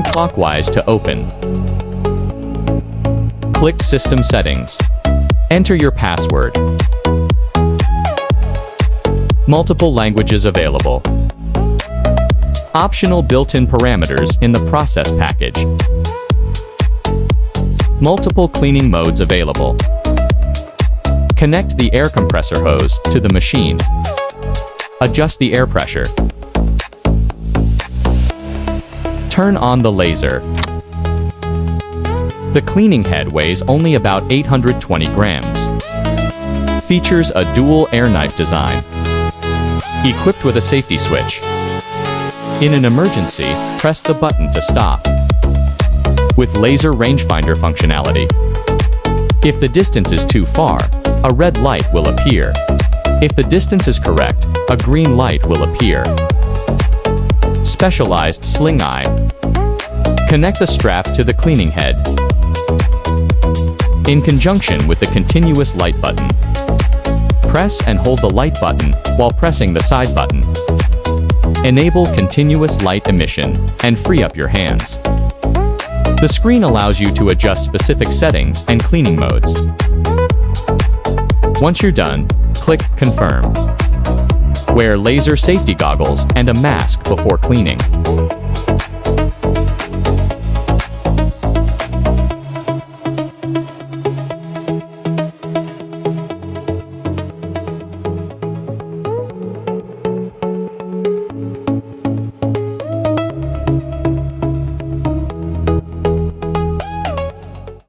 Counterclockwise to open. Click System Settings. Enter your password. Multiple languages available. Optional built-in parameters in the process package. Multiple cleaning modes available. Connect the air compressor hose to the machine. Adjust the air pressure. Turn on the laser. The cleaning head weighs only about 820 grams. Features a dual air knife design. Equipped with a safety switch. In an emergency, press the button to stop. With laser rangefinder functionality. If the distance is too far, a red light will appear. If the distance is correct, a green light will appear. Specialized sling eye. Connect the strap to the cleaning head. In conjunction with the continuous light button. Press and hold the light button while pressing the side button. Enable continuous light emission and free up your hands. The screen allows you to adjust specific settings and cleaning modes. Once you're done, click Confirm. Wear laser safety goggles and a mask before cleaning.